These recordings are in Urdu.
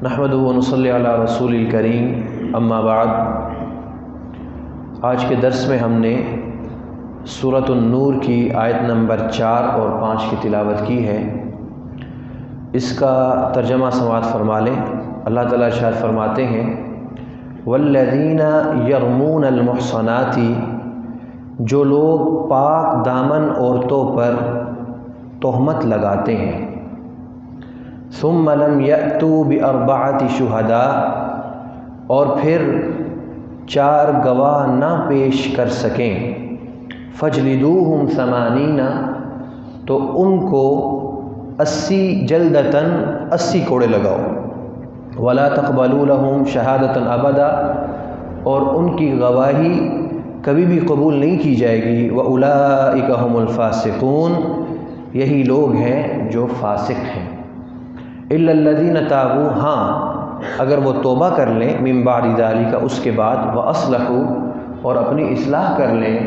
نحمدہ و نصلی علی رسول الکریم اما بعد۔ آج کے درس میں ہم نے سورۃ النور کی آیت نمبر 4 اور 5 کی تلاوت کی ہے۔ اس کا ترجمہ سماعت فرما لیں۔ اللہ تعالیٰ ارشاد فرماتے ہیں والذین یرمون المحصنات، جو لوگ پاک دامن عورتوں پر تہمت لگاتے ہیں، ثم لم یأتوا بأربعۃ شہداء، اور پھر 4 گواہ نہ پیش کر سکیں، فجلدوہم 80، تو ان کو 80 جلدتاً 80 کوڑے لگاؤ، ولا تقبلوا لہم شہادۃ ابدا، اور ان کی گواہی کبھی بھی قبول نہیں کی جائے گی، وأولئک ھم الفاسقون، یہی لوگ ہیں جو فاسق ہیں، الا الذین تابوا، ہاں اگر وہ توبہ کر لیں، من بعد ذلک، اس کے بعد، واصلحوا، اور اپنی اصلاح کر لیں،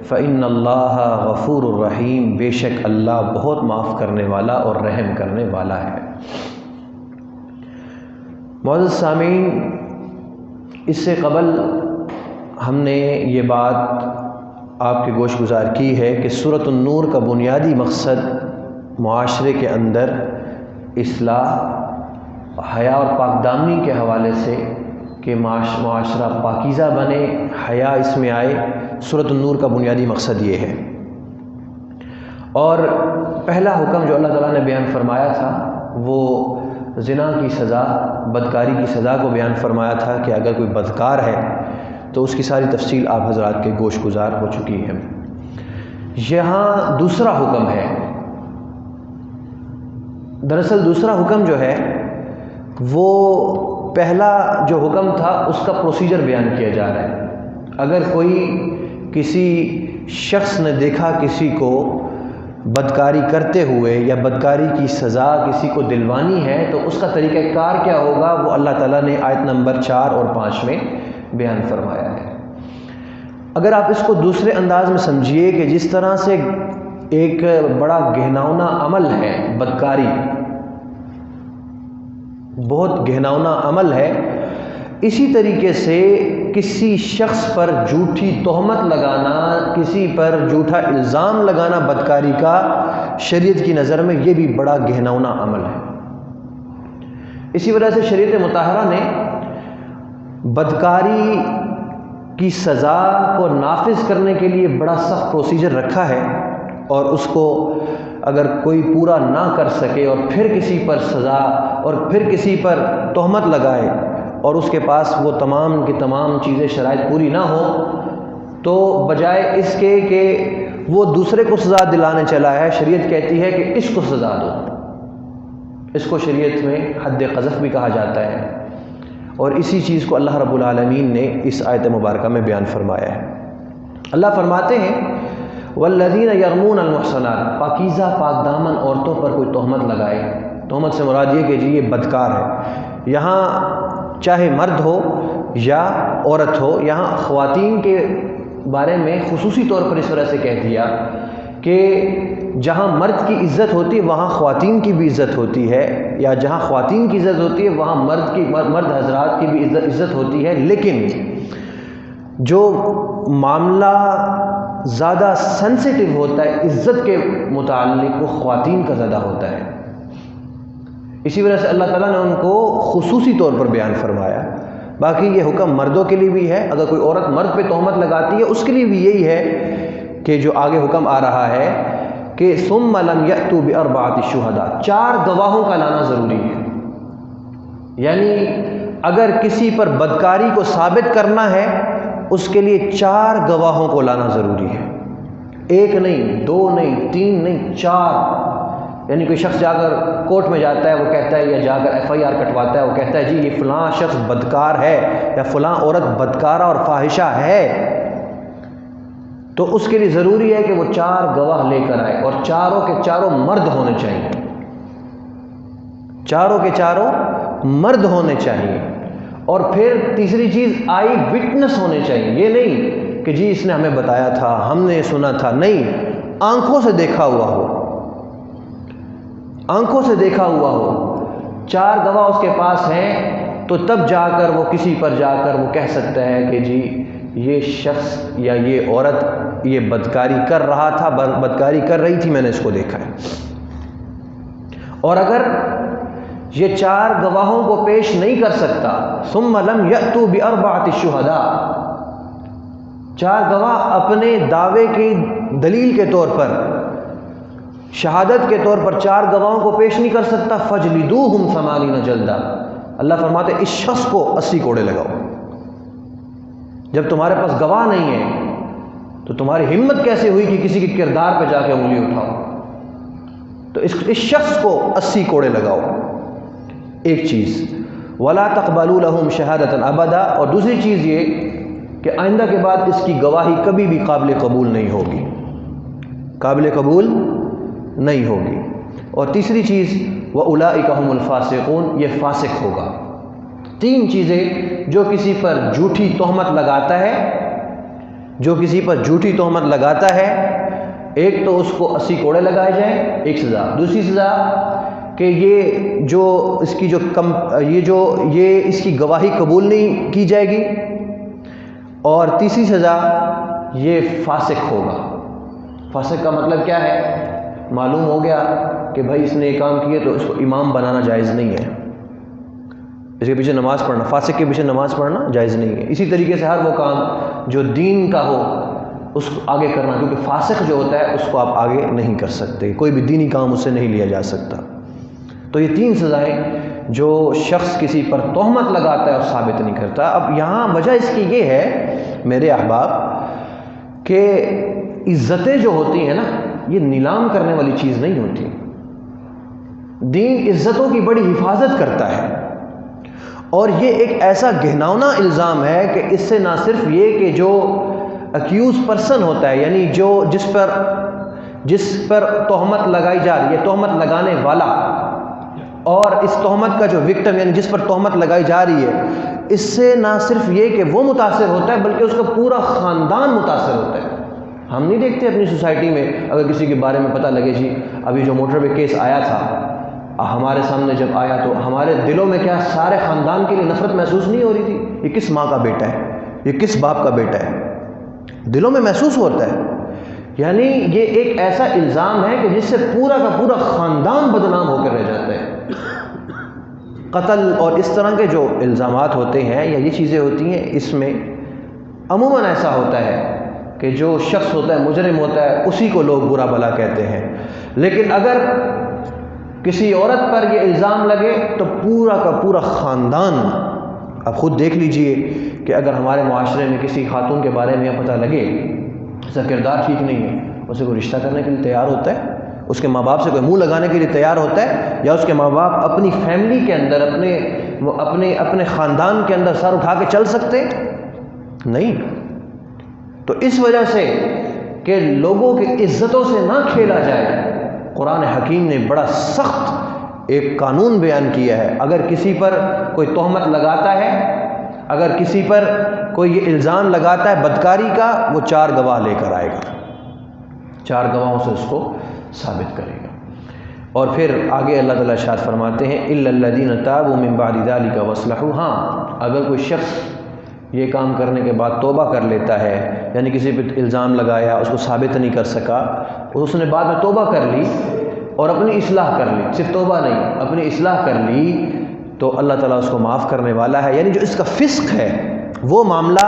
فإن اللہ غفور الرحیم، بے شک اللہ بہت معاف کرنے والا اور رحم کرنے والا ہے۔ معزز سامعین، اس سے قبل ہم نے یہ بات آپ کے گوش گزار کی ہے کہ سورۃ النور کا بنیادی مقصد معاشرے کے اندر اصلاح، حیا اور پاک دامنی کے حوالے سے کہ معاشرہ پاکیزہ بنے، حیا اس میں آئے، سورۃ النور کا بنیادی مقصد یہ ہے۔ اور پہلا حکم جو اللہ تعالیٰ نے بیان فرمایا تھا وہ زنا کی سزا، بدکاری کی سزا کو بیان فرمایا تھا کہ اگر کوئی بدکار ہے تو اس کی ساری تفصیل آپ حضرات کے گوش گزار ہو چکی ہے۔ یہاں دوسرا حکم ہے، دراصل دوسرا حکم جو ہے وہ پہلا جو حکم تھا اس کا پروسیجر بیان کیا جا رہا ہے۔ اگر کوئی کسی شخص نے دیکھا کسی کو بدکاری کرتے ہوئے یا بدکاری کی سزا کسی کو دلوانی ہے تو اس کا طریقہ کار کیا ہوگا، وہ اللہ تعالیٰ نے آیت نمبر 4 اور 5 میں بیان فرمایا ہے۔ اگر آپ اس کو دوسرے انداز میں سمجھیے کہ جس طرح سے ایک بڑا گہناؤنا عمل ہے بدکاری، بہت گہناؤنا عمل ہے، اسی طریقے سے کسی شخص پر جھوٹی تہمت لگانا، کسی پر جھوٹا الزام لگانا بدکاری کا شریعت کی نظر میں یہ بھی بڑا گہناؤنا عمل ہے۔ اسی وجہ سے شریعت مطہرہ نے بدکاری کی سزا کو نافذ کرنے کے لیے بڑا سخت پروسیجر رکھا ہے، اور اس کو اگر کوئی پورا نہ کر سکے اور پھر کسی پر سزا اور پھر کسی پر تہمت لگائے اور اس کے پاس وہ تمام کی تمام چیزیں شرائط پوری نہ ہو، تو بجائے اس کے کہ وہ دوسرے کو سزا دلانے چلا ہے، شریعت کہتی ہے کہ اس کو سزا دو۔ اس کو شریعت میں حد قذف بھی کہا جاتا ہے، اور اسی چیز کو اللہ رب العالمین نے اس آیت مبارکہ میں بیان فرمایا ہے۔ اللہ فرماتے ہیں والذین یرمون المحصنات، پاکیزہ پاک دامن عورتوں پر کوئی تہمت لگائے، تہمت سے مراد یہ کہ جی یہ بدکار ہے، یہاں چاہے مرد ہو یا عورت ہو، یہاں خواتین کے بارے میں خصوصی طور پر اس طرح سے کہہ دیا کہ جہاں مرد کی عزت ہوتی ہے وہاں خواتین کی بھی عزت ہوتی ہے، یا جہاں خواتین کی عزت ہوتی ہے وہاں مرد حضرات کی بھی عزت ہوتی ہے، لیکن جو معاملہ زیادہ سینسیٹیو ہوتا ہے عزت کے متعلق وہ خواتین کا زیادہ ہوتا ہے۔ اسی وجہ سے اللہ تعالیٰ نے ان کو خصوصی طور پر بیان فرمایا۔ باقی یہ حکم مردوں کے لیے بھی ہے، اگر کوئی عورت مرد پہ تہمت لگاتی ہے اس کے لیے بھی یہی ہے کہ جو آگے حکم آ رہا ہے کہ ثم لم یأتوا بأربعۃ شہداء، 4 گواہوں کا لانا ضروری ہے۔ یعنی اگر کسی پر بدکاری کو ثابت کرنا ہے اس کے لیے 4 گواہوں کو لانا ضروری ہے، 1 نہیں، 2 نہیں، 3 نہیں، 4۔ یعنی کوئی شخص جا کر کورٹ میں جاتا ہے، وہ کہتا ہے، یا جا کر FIR کٹواتا ہے، وہ کہتا ہے جی یہ فلاں شخص بدکار ہے یا فلاں عورت بدکارہ اور فاحشہ ہے، تو اس کے لیے ضروری ہے کہ وہ 4 گواہ لے کر آئے، اور چاروں کے چاروں مرد ہونے چاہیے، چاروں کے چاروں مرد ہونے چاہیے۔ اور پھر تیسری چیز آئی وٹنس ہونے چاہیے، یہ نہیں کہ جی اس نے ہمیں بتایا تھا، ہم نے سنا تھا، نہیں، آنکھوں سے دیکھا ہوا ہو، آنکھوں سے دیکھا ہوا ہو۔ 4 گواہ اس کے پاس ہیں تو تب جا کر وہ کسی پر جا کر وہ کہہ سکتا ہے کہ جی یہ شخص یا یہ عورت یہ بدکاری کر رہا تھا، بدکاری کر رہی تھی، میں نے اس کو دیکھا ہے۔ اور اگر یہ 4 گواہوں کو پیش نہیں کر سکتا، ثم لم یأتوا بأربعۃ شہداء، 4 گواہ اپنے دعوے کی دلیل کے طور پر، شہادت کے طور پر 4 گواہوں کو پیش نہیں کر سکتا، فجلدوہم 80 جلدہ، اللہ فرماتے اس شخص کو 80 کوڑے لگاؤ۔ جب تمہارے پاس گواہ نہیں ہے تو تمہاری ہمت کیسے ہوئی کہ کسی کے کردار پہ جا کے انگلی اٹھاؤ؟ تو اس شخص کو 80 کوڑے لگاؤ۔ ایک چیز، وَلَا تَقْبَلُوا لَهُمْ شَهَادَةً أَبَدًا، اور دوسری چیز یہ کہ آئندہ کے بعد اس کی گواہی کبھی بھی قابل قبول نہیں ہوگی، قابل قبول نہیں ہوگی۔ اور تیسری چیز، وَأُولَئِكَ هُمُ الْفَاسِقُونَ، یہ فاسق ہوگا۔ 3 چیزیں جو کسی پر جھوٹی تہمت لگاتا ہے، جو کسی پر جھوٹی تہمت لگاتا ہے، ایک تو اس کو 80 کوڑے لگائے جائیں، ایک سزا، دوسری سزا کہ یہ جو اس کی یہ اس کی گواہی قبول نہیں کی جائے گی، اور تیسری سزا یہ فاسق ہوگا۔ فاسق کا مطلب کیا ہے؟ معلوم ہو گیا کہ بھائی اس نے یہ کام کیے تو اس کو امام بنانا جائز نہیں ہے، اس کے پیچھے نماز پڑھنا، فاسق کے پیچھے نماز پڑھنا جائز نہیں ہے۔ اسی طریقے سے ہر وہ کام جو دین کا ہو اس کو آگے کرنا، کیونکہ فاسق جو ہوتا ہے اس کو آپ آگے نہیں کر سکتے، کوئی بھی دینی کام اس سے نہیں لیا جا سکتا۔ تو یہ 3 سزائیں جو شخص کسی پر تہمت لگاتا ہے اور ثابت نہیں کرتا۔ اب یہاں وجہ اس کی یہ ہے میرے احباب کہ عزتیں جو ہوتی ہیں نا، یہ نیلام کرنے والی چیز نہیں ہوتی۔ دین عزتوں کی بڑی حفاظت کرتا ہے، اور یہ ایک ایسا گہناؤنا الزام ہے کہ اس سے نہ صرف یہ کہ جو اکیوز پرسن ہوتا ہے، یعنی جس پر تہمت لگائی جا رہی ہے، تہمت لگانے والا، اور اس تہمت کا جو وکٹم یعنی جس پر تہمت لگائی جا رہی ہے، اس سے نہ صرف یہ کہ وہ متاثر ہوتا ہے بلکہ اس کا پورا خاندان متاثر ہوتا ہے۔ ہم نہیں دیکھتے اپنی سوسائٹی میں اگر کسی کے بارے میں پتہ لگے جی ابھی جو موٹر وے کیس آیا تھا، ہمارے سامنے جب آیا تو ہمارے دلوں میں کیا سارے خاندان کے لیے نفرت محسوس نہیں ہو رہی تھی؟ یہ کس ماں کا بیٹا ہے، یہ کس باپ کا بیٹا ہے، دلوں میں محسوس ہوتا ہے۔ یعنی یہ ایک ایسا الزام ہے کہ جس سے پورا کا پورا خاندان بدنام ہو کر رہ جاتا ہے۔ قتل اور اس طرح کے جو الزامات ہوتے ہیں یا یہ چیزیں ہوتی ہیں، اس میں عموماً ایسا ہوتا ہے کہ جو شخص ہوتا ہے، مجرم ہوتا ہے، اسی کو لوگ برا بھلا کہتے ہیں۔ لیکن اگر کسی عورت پر یہ الزام لگے تو پورا کا پورا خاندان، اب خود دیکھ لیجئے کہ اگر ہمارے معاشرے میں کسی خاتون کے بارے میں پتہ لگے اس کا کردار ٹھیک نہیں ہے، اسے کوئی رشتہ کرنے کے لیے تیار ہوتا ہے؟ اس کے ماں باپ سے کوئی منہ لگانے کے لیے تیار ہوتا ہے؟ یا اس کے ماں باپ اپنی فیملی کے اندر اپنے خاندان کے اندر سر اٹھا کے چل سکتے؟ نہیں۔ تو اس وجہ سے کہ لوگوں کی عزتوں سے نہ کھیلا جائے، قرآن حکیم نے بڑا سخت ایک قانون بیان کیا ہے۔ اگر کسی پر کوئی تہمت لگاتا ہے، اگر کسی پر کوئی یہ الزام لگاتا ہے بدکاری کا، وہ 4 گواہ لے کر آئے گا، 4 گواہوں سے اس کو ثابت کرے گا۔ اور پھر آگے اللہ تعالیٰ ارشاد فرماتے ہیں اِلَّا الَّذِينَ تَابُوا مِن بَعْدِ ذَلِكَ وَأَصْلَحُوا، ہاں اگر کوئی شخص یہ کام کرنے کے بعد توبہ کر لیتا ہے، یعنی کسی پہ الزام لگایا، اس کو ثابت نہیں کر سکا، اس نے بعد میں توبہ کر لی اور اپنی اصلاح کر لی، صرف توبہ نہیں اپنی اصلاح کر لی، تو اللہ تعالیٰ اس کو معاف کرنے والا ہے۔ یعنی جو اس کا فسق ہے، وہ معاملہ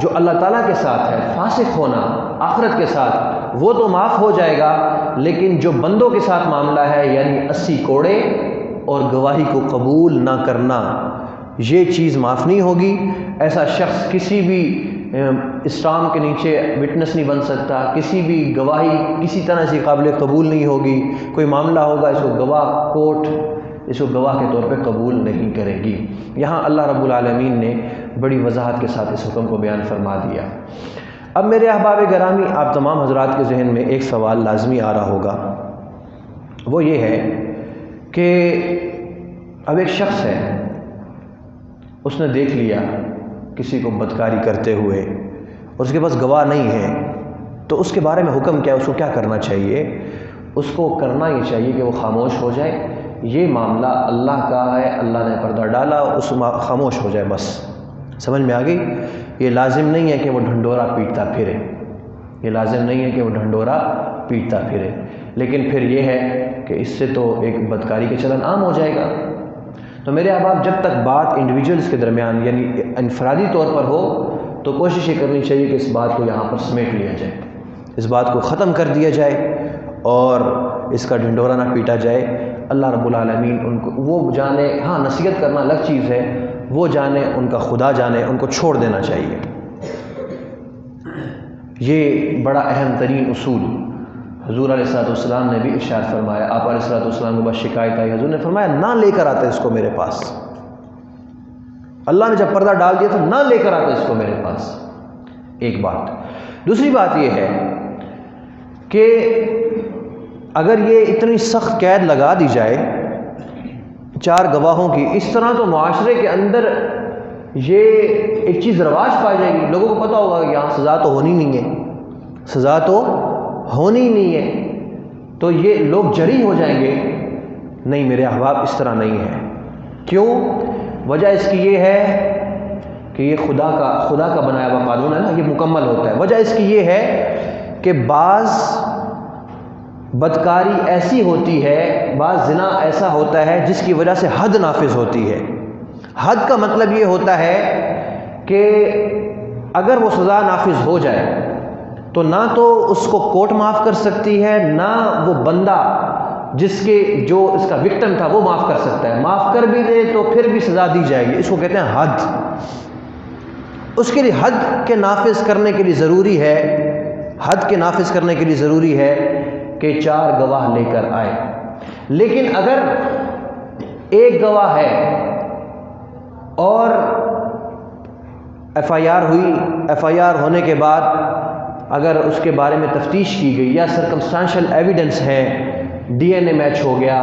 جو اللہ تعالیٰ کے ساتھ ہے، فاسق ہونا آخرت کے ساتھ، وہ تو معاف ہو جائے گا، لیکن جو بندوں کے ساتھ معاملہ ہے، یعنی 80 کوڑے اور گواہی کو قبول نہ کرنا، یہ چیز معاف نہیں ہوگی۔ ایسا شخص کسی بھی اسٹام کے نیچے وٹنس نہیں بن سکتا، کسی بھی گواہی کسی طرح سے قابل قبول نہیں ہوگی۔ کوئی معاملہ ہوگا، اس کو گواہ کورٹ اس کو گواہ کے طور پہ قبول نہیں کرے گی۔ یہاں اللہ رب العالمین نے بڑی وضاحت کے ساتھ اس حکم کو بیان فرما دیا۔ اب میرے احباب گرامی، آپ تمام حضرات کے ذہن میں ایک سوال لازمی آ رہا ہوگا، وہ یہ ہے کہ اب ایک شخص ہے، اس نے دیکھ لیا کسی کو بدکاری کرتے ہوئے اور اس کے پاس گواہ نہیں ہے، تو اس کے بارے میں حکم کیا، اس کو کیا کرنا چاہیے؟ اس کو کرنا یہ چاہیے کہ وہ خاموش ہو جائے، یہ معاملہ اللہ کا ہے، اللہ نے پردہ ڈالا، اس خاموش ہو جائے بس. سمجھ میں آ گئی؟ یہ لازم نہیں ہے کہ وہ ڈھنڈورا پیٹتا پھرے، یہ لازم نہیں ہے کہ وہ ڈھنڈورا پیٹتا پھرے، لیکن پھر یہ ہے کہ اس سے تو ایک بدکاری کا چلن عام ہو جائے گا. تو میرے احباب، جب تک بات انڈیویجولز کے درمیان یعنی انفرادی طور پر ہو تو کوشش یہ کرنی چاہیے کہ اس بات کو یہاں پر سمیٹ لیا جائے، اس بات کو ختم کر دیا جائے اور اس کا ڈھنڈورا نہ پیٹا جائے. اللہ رب العالمین ان کو وہ جانے، ہاں نصیحت کرنا الگ چیز ہے، وہ جانے، ان کا خدا جانے، ان کو چھوڑ دینا چاہیے. یہ بڑا اہم ترین اصول حضور علیہ السلام نے بھی ارشاد فرمایا. آپ علیہ السلام کے بعد شکایت آئی، حضور نے فرمایا نہ لے کر آتے اس کو میرے پاس. اللہ نے جب پردہ ڈال دیا تو نہ لے کر آتے اس کو میرے پاس. ایک بات. دوسری بات یہ ہے کہ اگر یہ اتنی سخت قید لگا دی جائے 4 گواہوں کی، اس طرح تو معاشرے کے اندر یہ ایک چیز رواج پائی جائے گی. لوگوں کو پتہ ہوگا کہ یہاں سزا تو ہونی نہیں ہے، سزا تو ہونی نہیں ہے، تو یہ لوگ جری ہو جائیں گے. نہیں میرے احباب، اس طرح نہیں ہے. کیوں؟ وجہ اس کی یہ ہے کہ یہ خدا کا بنایا ہوا قانون ہے نا، یہ مکمل ہوتا ہے. وجہ اس کی یہ ہے کہ بعض بدکاری ایسی ہوتی ہے، بعض زنا ایسا ہوتا ہے جس کی وجہ سے حد نافذ ہوتی ہے. حد کا مطلب یہ ہوتا ہے کہ اگر وہ سزا نافذ ہو جائے تو نہ تو اس کو کورٹ معاف کر سکتی ہے، نہ وہ بندہ جس کے جو اس کا وکٹم تھا وہ معاف کر سکتا ہے. معاف کر بھی دے تو پھر بھی سزا دی جائے گی. اس کو کہتے ہیں حد. اس کے لیے حد کے نافذ کرنے کے لیے ضروری ہے، حد کے نافذ کرنے کے لیے ضروری ہے کہ 4 گواہ لے کر آئے. لیکن اگر ایک گواہ ہے اور ایف آئی آر ہوئی، ایف آئی آر ہونے کے بعد اگر اس کے بارے میں تفتیش کی گئی یا سرکمسٹانشل ایویڈنس ہے، ڈی این اے میچ ہو گیا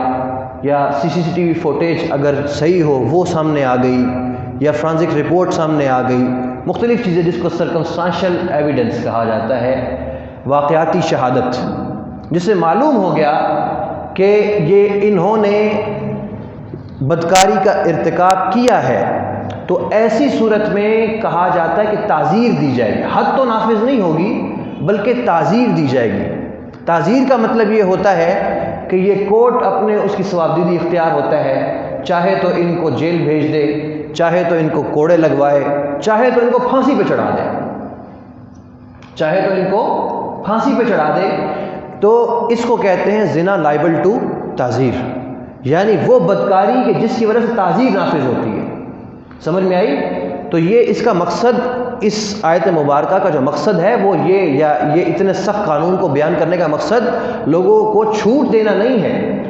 یا سی سی ٹی وی فوٹیج اگر صحیح ہو وہ سامنے آ گئی یا فرانزک رپورٹ سامنے آ گئی، مختلف چیزیں جس کو سرکمسٹانشل ایویڈنس کہا جاتا ہے، واقعاتی شہادت، جس سے معلوم ہو گیا کہ یہ انہوں نے بدکاری کا ارتکاب کیا ہے، تو ایسی صورت میں کہا جاتا ہے کہ تعزیر دی جائے گی. حد تو نافذ نہیں ہوگی بلکہ تعزیر دی جائے گی. تعزیر کا مطلب یہ ہوتا ہے کہ یہ کورٹ اپنے اس کی ثوابدیدی اختیار ہوتا ہے، چاہے تو ان کو جیل بھیج دے، چاہے تو ان کو کوڑے لگوائے، چاہے تو ان کو پھانسی پہ چڑھا دے، چاہے تو ان کو پھانسی پہ چڑھا دے. تو اس کو کہتے ہیں زنا لائبل ٹو تعزیر، یعنی وہ بدکاری کہ جس کی وجہ سے تعزیر نافذ ہوتی ہے. سمجھ میں آئی؟ تو یہ اس کا مقصد، اس آیت مبارکہ کا جو مقصد ہے وہ یہ اتنے سخت قانون کو بیان کرنے کا مقصد لوگوں کو چھوٹ دینا نہیں ہے،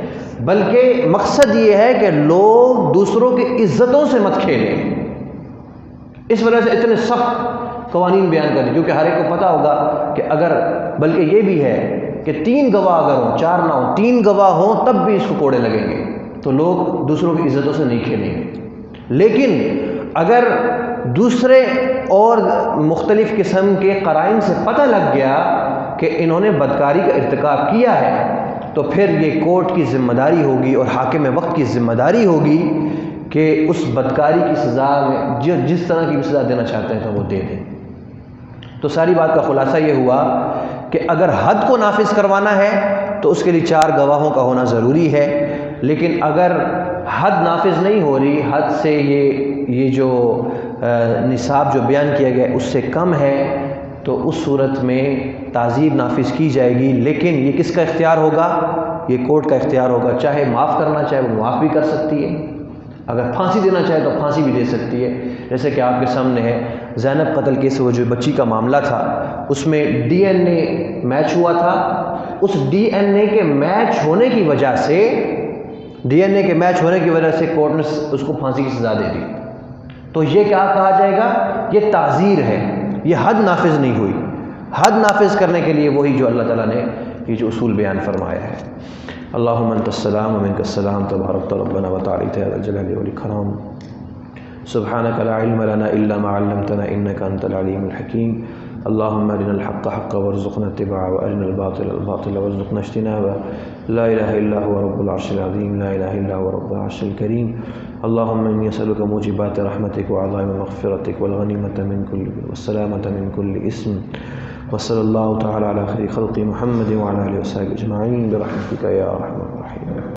بلکہ مقصد یہ ہے کہ لوگ دوسروں کی عزتوں سے مت کھیلیں. اس وجہ سے اتنے سخت قوانین بیان کریں، کیونکہ ہر ایک کو پتہ ہوگا کہ اگر، بلکہ یہ بھی ہے کہ 3 گواہ اگر ہوں، 4 نہ ہوں، 3 گواہ ہوں تب بھی اس کو کوڑے لگیں گے، تو لوگ دوسروں کی عزتوں سے نہیں کھیلیں گے. لیکن اگر دوسرے اور مختلف قسم کے قرائن سے پتہ لگ گیا کہ انہوں نے بدکاری کا ارتکاب کیا ہے، تو پھر یہ کورٹ کی ذمہ داری ہوگی اور حاکم وقت کی ذمہ داری ہوگی کہ اس بدکاری کی سزا میں جس طرح کی بھی سزا دینا چاہتے ہیں تو وہ دے دیں. تو ساری بات کا خلاصہ یہ ہوا کہ اگر حد کو نافذ کروانا ہے تو اس کے لیے 4 گواہوں کا ہونا ضروری ہے. لیکن اگر حد نافذ نہیں ہو رہی، حد سے یہ جو نصاب جو بیان کیا گیا اس سے کم ہے، تو اس صورت میں تعزیر نافذ کی جائے گی. لیکن یہ کس کا اختیار ہوگا؟ یہ کورٹ کا اختیار ہوگا. چاہے معاف کرنا چاہے وہ معاف بھی کر سکتی ہے، اگر پھانسی دینا چاہے تو پھانسی بھی دے سکتی ہے. جیسے کہ آپ کے سامنے ہے زینب قتل کیس، وہ جو بچی کا معاملہ تھا، اس میں ڈی این اے میچ ہوا تھا. اس ڈی این اے کے میچ ہونے کی وجہ سے کورٹ نے اس کو پھانسی کی سزا دے دی. تو یہ کیا کہا جائے گا؟ یہ تعزیر ہے، یہ حد نافذ نہیں ہوئی. حد نافذ کرنے کے لیے وہی جو اللہ تعالیٰ نے یہ جو اصول بیان فرمایا ہے. اللہم انت السلام ومنک السلام تبارکت ربنا وتعالیت یا ذا الجلال والاکرام. سبحانک لا علم لنا الا ما علمتنا انک انت العلیم الحکیم. اللہم ارنا الحق حقا وارزقنا اتباعه وارنا الباطل باطلا وارزقنا اجتنابه. لا الہ الا هو رب العرش العظیم لا الہ الا هو رب العرش الکریم اللہم انی اسألک موجبات رحمتک وعظائم مغفرتک والغنیمة من کل والسلامة من کل اسم وصلی اللہ تعالی علی خیر خلق محمد وعلی آلہ وصحبہ اجمعین برحمتک یا ارحم الراحمین.